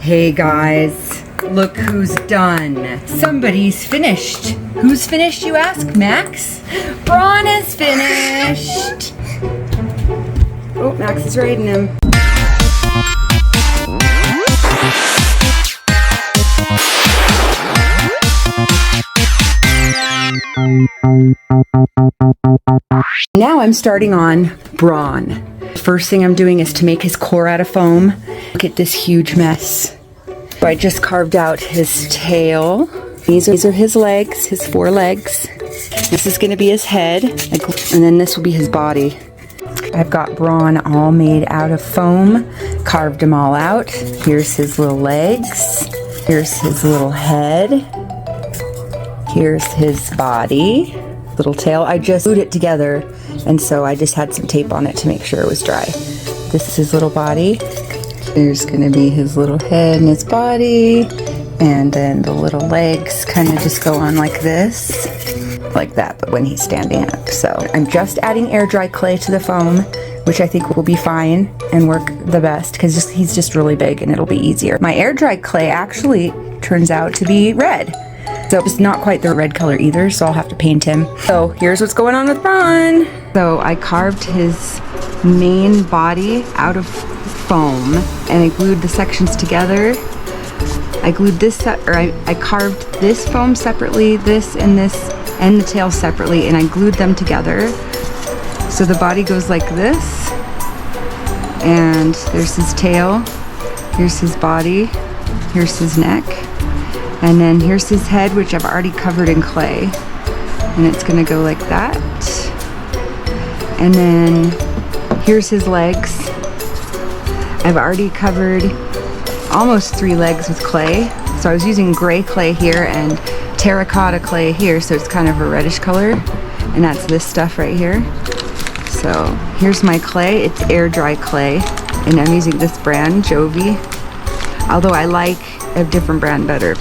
Hey guys, look who's done. Somebody's finished. Who's finished, you ask? Max? Bron is finished. Oh, Max is riding him. Now I'm starting on Bron. First thing I'm doing is to make his core out of foam. Look at this huge mess. So I just carved out his tail. These are his legs, his 4 legs. This is going to be his head, and then this will be his body. I've got Bron all made out of foam, carved them all out. Here's his little legs. Here's his little head. Here's his body, little tail. I just glued it together, and so I just had some tape on it to make sure it was dry. This is his little body. There's gonna be his little head and his body, and then the little legs kind of just go on like this, like that, but when he's standing up. So I'm just adding air dry clay to the foam, which I think will be fine and work the best because he's just really big and it'll be easier. My air dry clay actually turns out to be red. So it's not quite the red color either, so I'll have to paint him. So here's what's going on with Bron. So I carved his main body out of foam and I glued the sections together. I glued this, I carved this foam separately, this, and the tail separately, and I glued them together. So the body goes like this, and there's his tail, here's his body, here's his neck. And then here's his head, which I've already covered in clay. And it's gonna go like that. And then here's his legs. I've already covered almost 3 legs with clay. So I was using gray clay here and terracotta clay here, so it's kind of a reddish color. And that's this stuff right here. So here's my clay. It's air dry clay. And I'm using this brand, Jovi. Although I like a different brand better,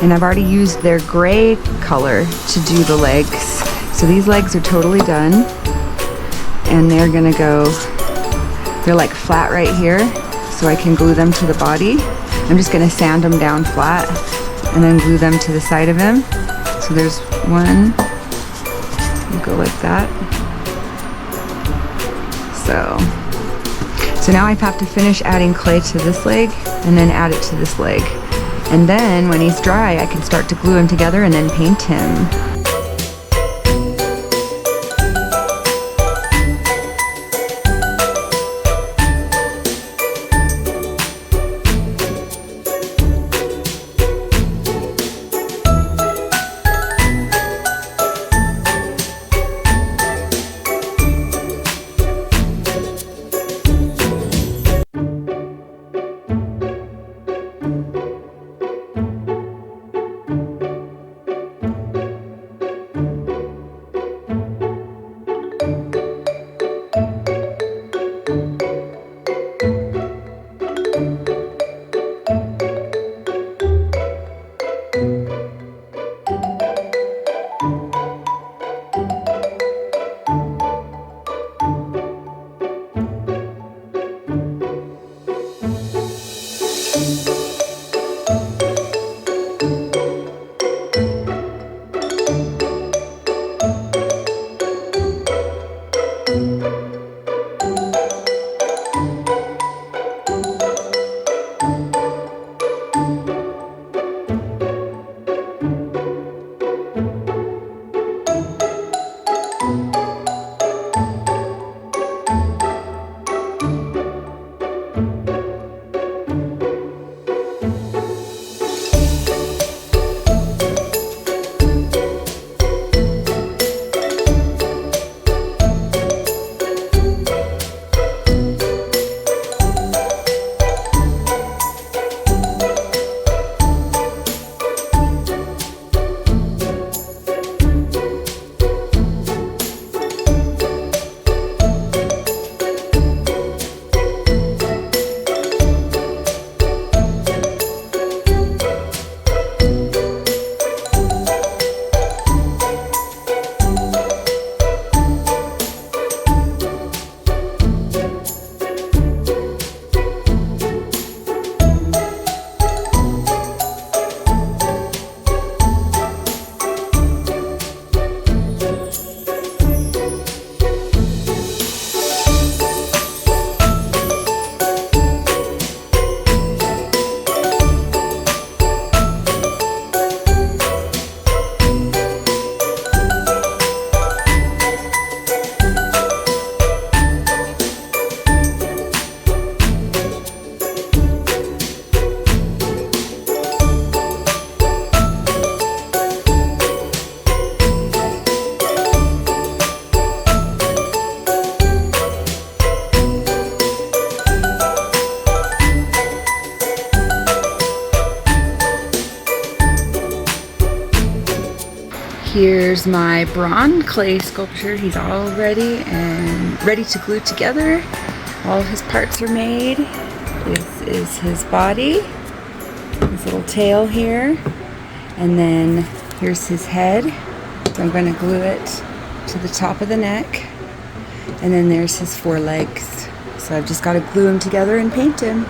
and I've already used their gray color to do the legs. So these legs are totally done, and they're gonna go, they're like flat right here, so I can glue them to the body. I'm just gonna sand them down flat and then glue them to the side of him. So there's one, go like that. So now I have to finish adding clay to this leg and then add it to this leg. And then when he's dry, I can start to glue him together and then paint him. Here's my Bron clay sculpture. He's all ready and ready to glue together. All of his parts are made. This is his body, his little tail here, and then here's his head. So I'm going to glue it to the top of the neck, and then there's his forelegs. So I've just got to glue him together and paint him.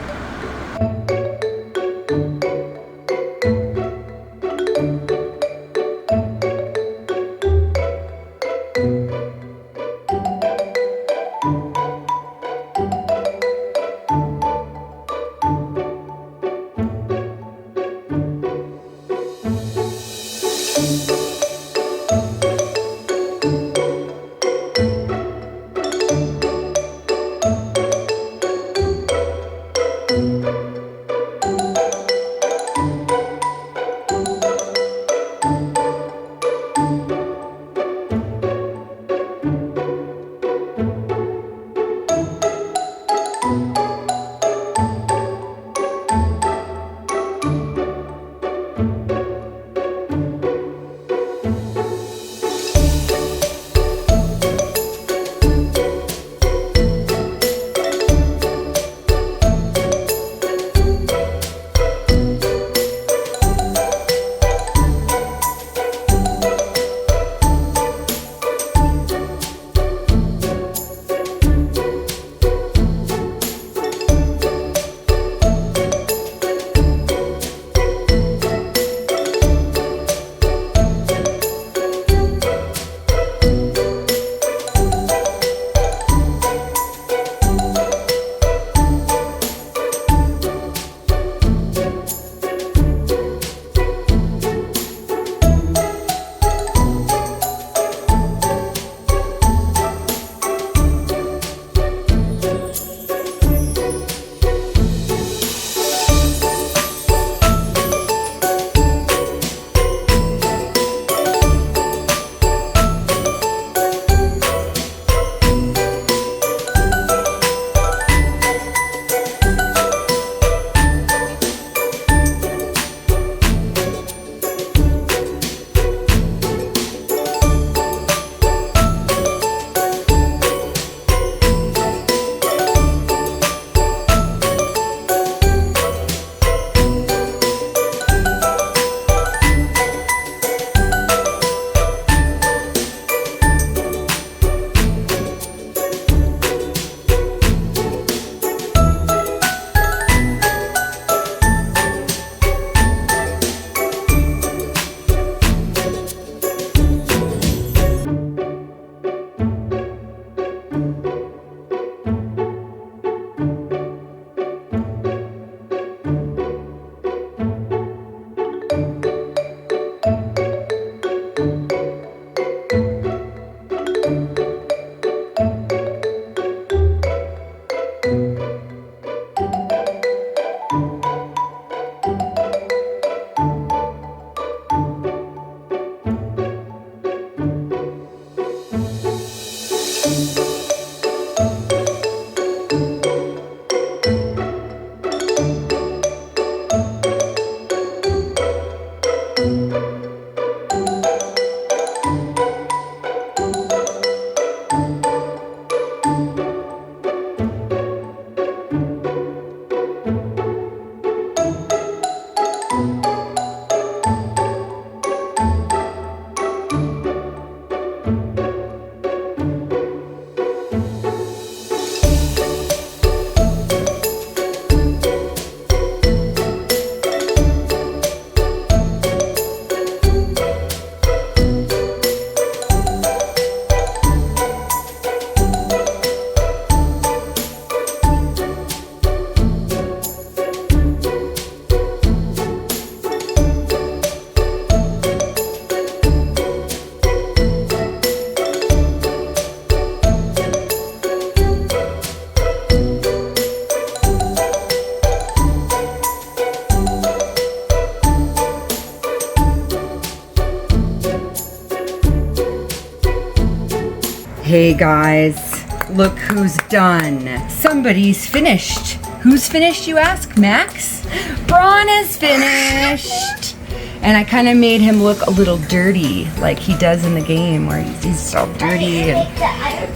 Hey guys, look who's done. Somebody's finished. Who's finished, you ask? Max? Bron is finished. And I kind of made him look a little dirty, like he does in the game, where he's all dirty and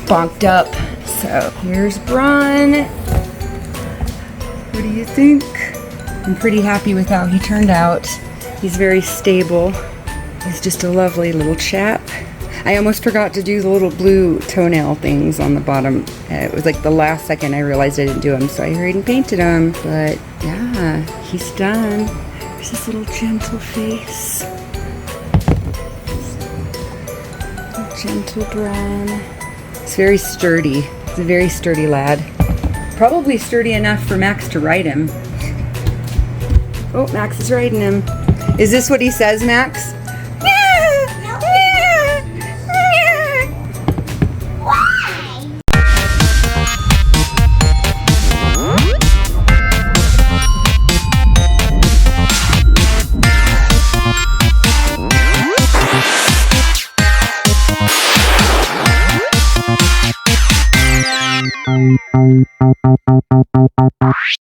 bonked up. So here's Bron. What do you think? I'm pretty happy with how he turned out. He's very stable. He's just a lovely little chap. I almost forgot to do the little blue toenail things on the bottom. It was like the last second I realized I didn't do them, so I hurried and painted them. But yeah, he's done. There's his little gentle face. Gentle Bron. He's very sturdy. He's a very sturdy lad. Probably sturdy enough for Max to ride him. Oh, Max is riding him. Is this what he says, Max?